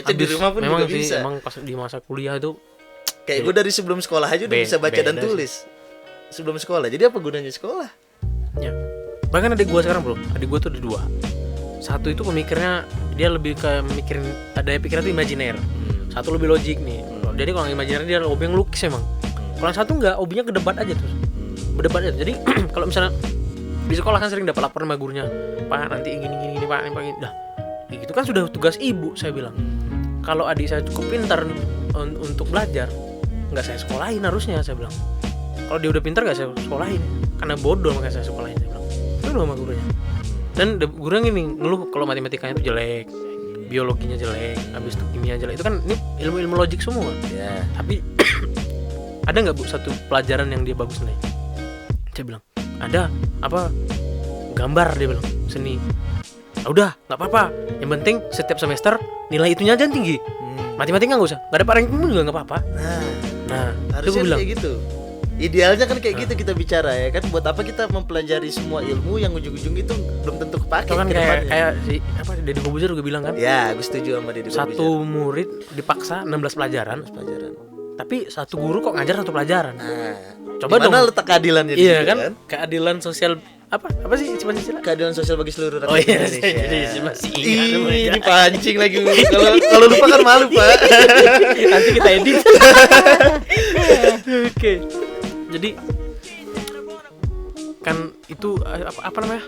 baca di rumah pun memang juga sih, bisa. emang pas di masa kuliah itu Kayak gue dari sebelum sekolah aja udah bisa baca dan tulis. Sebelum sekolah. Jadi apa gunanya sekolah? ya. Bahkan adik gue sekarang bro, adik gue tuh ada 2. Satu itu pemikirnya dia lebih ke mikirin, ada pikiran tuh imajiner. Satu lebih logik nih. Jadi kalau yang imajiner dia hobi yang lukis emang. Kalau yang satu enggak, hobinya kedebat aja terus. Berdebat aja. Jadi kalau misalnya di sekolah kan sering dapat laporan sama gurunya, Pak nanti gini Pak, ini Pak gini. Dah, itu kan sudah tugas ibu, saya bilang. Kalau adik saya cukup pintar untuk belajar, nggak saya sekolahin harusnya, saya bilang. Kalau dia udah pintar nggak saya sekolahin, karena bodoh makanya saya sekolahin, saya bilang. Itu loh sama gurunya. Dan gurunya gini ngeluh kalau matematikanya itu jelek, biologinya jelek, habis itu kimia jelek. Itu kan ini ilmu-ilmu logik semua. Ya. Tapi ada nggak bu satu pelajaran yang dia bagus nih? Saya bilang ada. Apa? Gambar, dia bilang, seni. Udah nggak apa-apa. Yang penting setiap semester nilai itunya aja tinggi. Matematika nggak usah. Nggak ada ranking pun juga nggak apa-apa. Nah Harusnya bilang kayak gitu. Idealnya kan kayak gitu kita bicara ya kan. Buat apa kita mempelajari semua ilmu yang ujung-ujung itu belum tentu kepake. itu kan ke depannya. kayak si apa Deddy Corbuzier juga bilang kan. Ya, gue setuju sama Deddy Corbuzier. Satu murid dipaksa 16 pelajaran. Tapi satu guru kok ngajar satu pelajaran. Coba dimana dong letak keadilannya? Iya kan? Keadilan sosial apa sih cuma istilah? Keadilan sosial bagi seluruh rakyat Oh iya, Indonesia. jadi masih Ini pancing lagi. Kalau lupa kan malu, Pak. Nanti kita edit. Oke. Jadi kan itu apa namanya?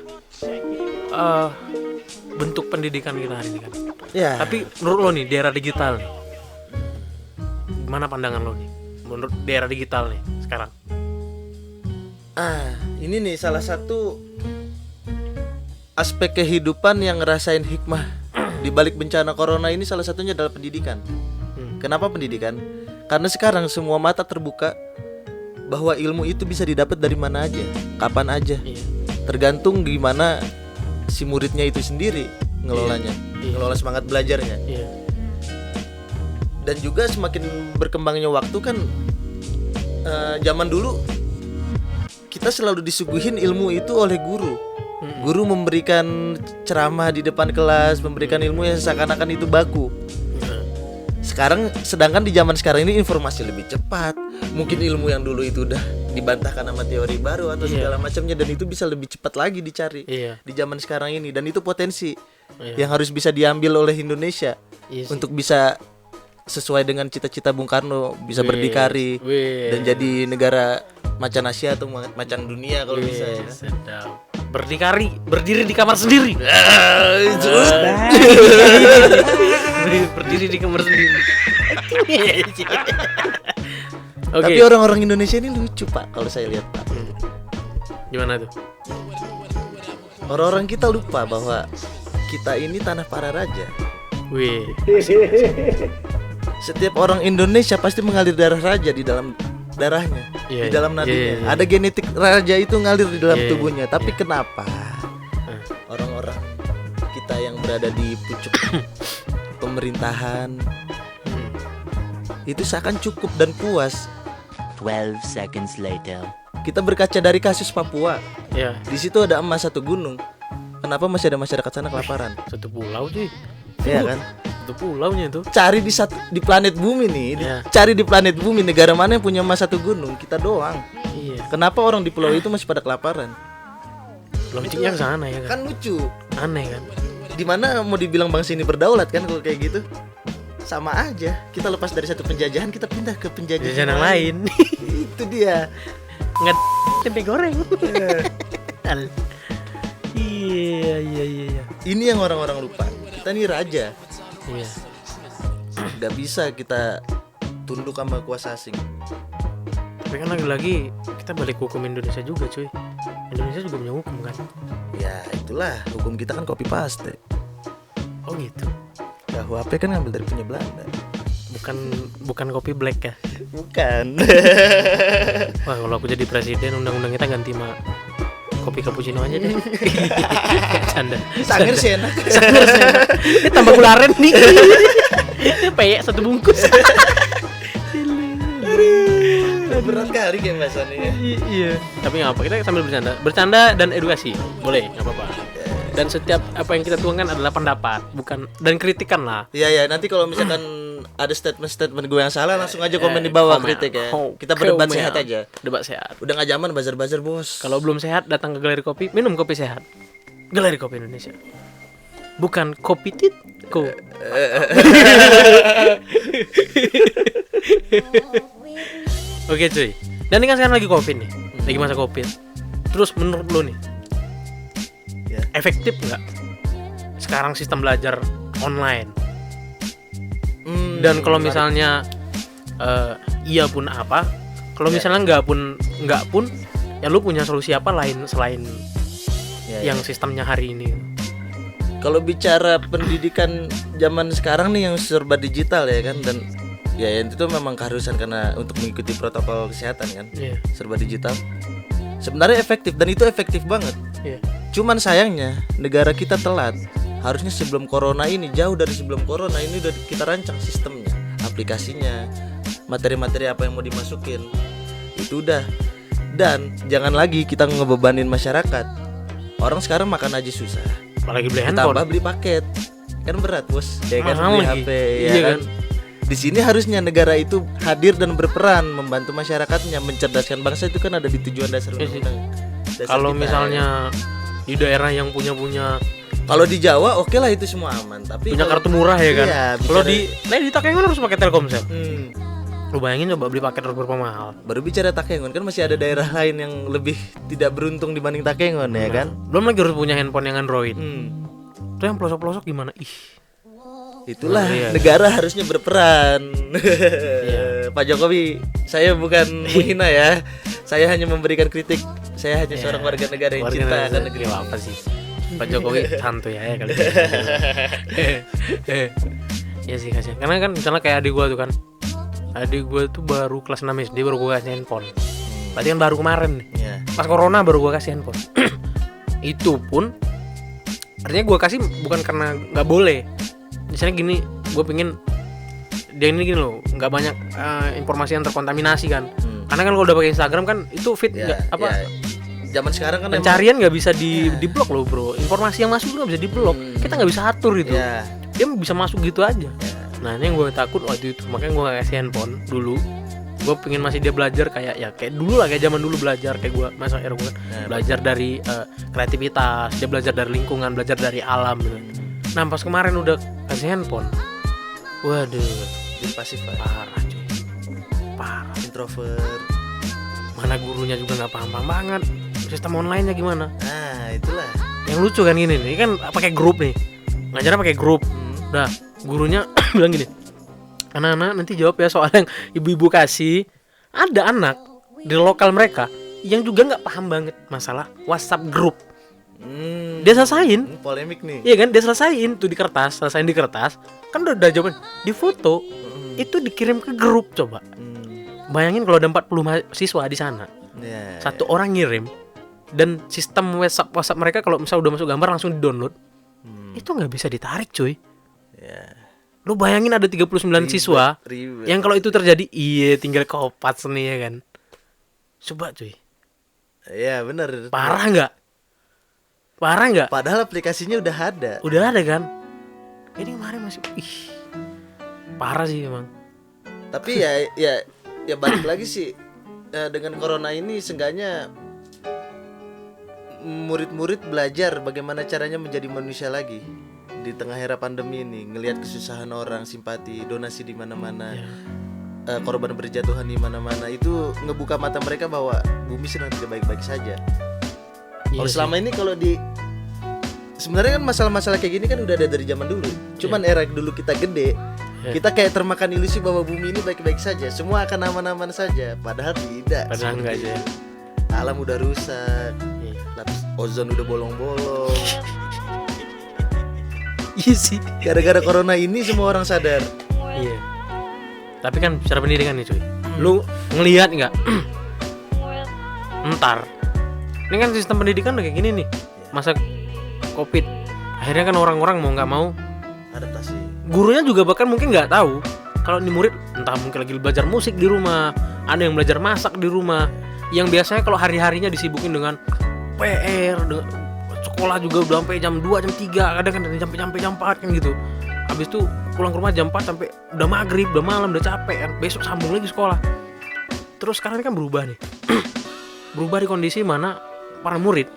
Bentuk pendidikan kita hari ini kan. Ya. Tapi menurut lo nih di era digital nih, gimana pandangan lo nih? Menurut di era digital nih sekarang? Ini nih salah satu aspek kehidupan yang ngerasain hikmah di balik bencana corona ini, salah satunya adalah pendidikan. Kenapa pendidikan? Karena sekarang semua mata terbuka bahwa ilmu itu bisa didapat dari mana aja, kapan aja. Iya. Tergantung gimana si muridnya itu sendiri ngelolanya, ngelola semangat belajarnya. Iya. Dan juga semakin berkembangnya waktu kan, zaman dulu kita selalu disuguhin ilmu itu oleh guru. Guru memberikan ceramah di depan kelas, memberikan ilmu yang seakan-akan itu baku. Sedangkan di zaman sekarang ini informasi lebih cepat. Mungkin ilmu yang dulu itu udah dibantahkan sama teori baru atau segala macamnya, dan itu bisa lebih cepat lagi dicari di zaman sekarang ini. Dan itu potensi yang harus bisa diambil oleh Indonesia untuk bisa sesuai dengan cita-cita Bung Karno, bisa berdikari dan jadi negara macan Asia atau macan dunia kalau bisa ya. Sedap. Berdiri di kamar sendiri. Berdiri di kamar sendiri. Tapi orang-orang Indonesia ini lucu, Pak, kalau saya lihat, Pak. Gimana tuh? Orang-orang kita lupa bahwa kita ini tanah para raja. Wih. Setiap orang Indonesia pasti mengalir darah raja di dalam darahnya, di dalam nadinya. Ada genetik raja itu ngalir di dalam tubuhnya. Tapi kenapa orang-orang kita yang berada di pucuk pemerintahan itu seakan cukup dan puas? 12 seconds later. Kita berkaca dari kasus Papua. Ya. Di situ ada emas satu gunung. Kenapa masih ada masyarakat sana kelaparan? Satu pulau cuy. Iya kan? Satu pulaunya itu. Cari di planet bumi nih. Cari di planet bumi negara mana yang punya emas satu gunung? Kita doang. Iya. Kenapa orang di pulau itu masih pada kelaparan? Logiknya ke sana ya kan. Kan lucu. Aneh kan. Dimana mau dibilang bangsa ini berdaulat kan kalau kayak gitu? Sama aja. Kita lepas dari satu penjajahan, kita pindah ke penjajahan yang lain. Itu dia. Nggak tempe goreng. Iya. Ini yang orang-orang lupa. Kita ini raja. Iya. Gak bisa kita tunduk sama kuasa asing. Tapi kan lagi-lagi kita balik hukum Indonesia juga cuy. Indonesia juga punya hukum kan. Ya itulah, hukum kita kan copy paste. Oh gitu. KUHP kan ngambil dari punya Belanda. Bukan kopi black ya. Bukan. Wah, kalau aku jadi presiden, undang-undang kita ganti sama kopi cappuccino aja deh. Canda. Sanger sih enak. Ini tambah gula aren nih. Peyek satu bungkus. Berat kali kayak bahasannya. Iya. Tapi nggak apa, kita sambil bercanda dan edukasi. Boleh, nggak apa-apa. Dan setiap apa yang kita tuangkan adalah pendapat, bukan dan kritikan lah. Iya, nanti kalau misalkan ada statement gue yang salah langsung aja komen di bawah kritik ya. Kita berdebat sehat aja. Debat sehat. Udah nggak zaman bazar-bazar, Bos. Kalau belum sehat datang ke Galeri Kopi, minum kopi sehat. Galeri Kopi Indonesia. Bukan kopi titko. Oke cuy. Dan ini kan sekarang lagi Covid nih. Lagi masa Covid. Terus menurut lo nih, efektif nggak sekarang sistem belajar online? Dan kalau misalnya iya pun apa? Kalau misalnya nggak pun, ya lu punya solusi apa lain selain yang sistemnya hari ini? Kalau bicara pendidikan zaman sekarang nih yang serba digital ya kan, dan ya itu memang keharusan karena untuk mengikuti protokol kesehatan kan, serba digital. Sebenarnya efektif dan itu efektif banget. Cuman sayangnya negara kita telat. Harusnya sebelum corona ini, jauh dari sebelum corona ini udah kita rancang sistemnya, aplikasinya, materi-materi apa yang mau dimasukin. Itu udah. Dan jangan lagi kita ngebebanin masyarakat. Orang sekarang makan aja susah. Apalagi beli handphone. Tambah beli paket. Kan berat, Bos. Ya kan Mahal beli lagi. HP ya kan. Di sini harusnya negara itu hadir dan berperan membantu masyarakatnya, mencerdaskan bangsa. Itu kan ada di tujuan dasar undang-undang. Kalau misalnya di daerah yang punya kalau di Jawa oke lah itu semua aman, tapi punya kartu murah ya kan. Iya, kalau di Takengon harus pakai Telkomsel. Lu bayangin coba beli paket harus berapa mahal. Baru bicara Takengon kan masih ada daerah lain yang lebih tidak beruntung dibanding Takengon ya kan. Belum lagi harus punya handphone yang Android. Itu yang pelosok-pelosok gimana? Itulah negara harusnya berperan. Pak Jokowi, saya bukan menghina ya. Saya hanya memberikan kritik. Saya hanya seorang warga negara yang cinta akan negeri. Apa sih? Pak Jokowi santuy ya kali. Ya sih kasihan. Karena kan misalnya kayak adik gua tuh kan. Adik gua tuh baru kelas 6 SD baru gua kasih handphone. Berarti kan baru kemarin nih. Pas corona baru gua kasih handphone. Itu pun artinya gua kasih bukan karena enggak boleh. Misalnya gini, gue pengen dia ini gini loh, nggak banyak informasi yang terkontaminasi kan. Karena kan kalau udah pakai Instagram kan itu feed zaman sekarang kan pencarian nggak bisa di blok loh bro. Informasi yang masuk nggak bisa di blok. Kita nggak bisa atur itu. Dia bisa masuk gitu aja. Nah ini yang gue takut waktu itu, makanya gue nggak kasih handphone dulu. Gue pengen masih dia belajar kayak dulu lah, kayak zaman dulu belajar kayak gue masa era gue belajar dari kreativitas, dia belajar dari lingkungan, belajar dari alam gitu. Nah pas kemarin udah kasih handphone, waduh, jadi pasif parah cuy, parah, introvert. Mana gurunya juga nggak paham banget, sistem online-nya gimana? Nah itulah. Yang lucu kan gini nih, kan pakai grup nih, ngajarnya pakai grup. Udah gurunya bilang gini, anak-anak nanti jawab ya soal yang ibu-ibu kasih. Ada anak di lokal mereka yang juga nggak paham banget masalah WhatsApp grup. Dia selesain, polemik nih. Iya kan, dia selesain tuh di kertas, kan udah jawaban, di foto, itu dikirim ke grup coba. Bayangin kalau ada 40 siswa di sana, satu orang ngirim, dan sistem WhatsApp mereka kalau misalnya udah masuk gambar langsung di download, itu nggak bisa ditarik cuy. Lu bayangin ada 39 siswa, yang kalau itu terjadi, tinggal kopas nih ya kan. Coba cuy. Iya benar. Parah nggak? Padahal aplikasinya udah ada. Udah ada kan? Ini kemarin masih parah sih emang. Tapi ya balik lagi sih, dengan corona ini seenggaknya murid-murid belajar bagaimana caranya menjadi manusia lagi di tengah era pandemi ini, ngelihat kesusahan orang, simpati, donasi di mana-mana. Korban berjatuhan di mana-mana, itu ngebuka mata mereka bahwa bumi sedang tidak baik-baik saja. Kalau selama ini sebenarnya kan masalah-masalah kayak gini kan udah ada dari zaman dulu. Cuman era dulu kita gede, kita kayak termakan ilusi bahwa bumi ini baik-baik saja, semua akan aman-aman saja. Padahal tidak. Padahal enggak aja. Alam udah rusak, lapis ozon udah bolong-bolong. Iya sih. Gara-gara corona ini semua orang sadar. Iya. Tapi kan secara pendidikan nih cuy, lu ngelihat nggak? Ntar ini kan sistem pendidikan udah kayak gini nih, masa Covid, akhirnya kan orang-orang mau nggak mau adaptasi. Gurunya juga bahkan mungkin nggak tahu kalau ini murid entah mungkin lagi belajar musik di rumah, ada yang belajar masak di rumah, yang biasanya kalau hari-harinya disibukin dengan PR, dengan sekolah juga udah sampai jam 2, jam 3, kadang kan sampai jam 4 kan gitu. Habis itu pulang ke rumah jam 4 sampai udah maghrib, udah malam, udah capek kan. Besok sambung lagi sekolah. Terus sekarang ini kan berubah nih. Berubah di kondisi mana para murid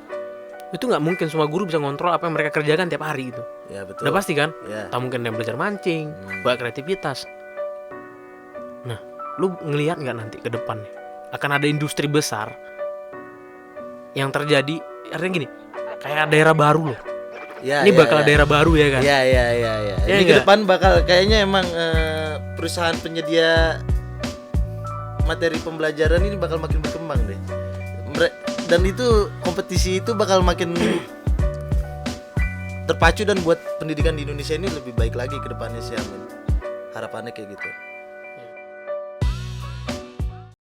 itu nggak mungkin semua guru bisa ngontrol apa yang mereka kerjakan tiap hari gitu. Ya betul. Udah pasti kan? Ya. Tak mungkin dia belajar mancing, buat kreativitas. Nah, lu ngelihat nggak nanti ke depan nih akan ada industri besar yang terjadi, artinya gini, kayak daerah baru loh. Ya, ini bakal daerah baru ya kan? Ya. Ya Ini ke enggak? depan bakal kayaknya emang perusahaan penyedia materi pembelajaran ini bakal makin berkembang deh. Dan itu kompetisi itu bakal makin terpacu dan buat pendidikan di Indonesia ini lebih baik lagi ke depannya sih, Amin. Harapannya kayak gitu.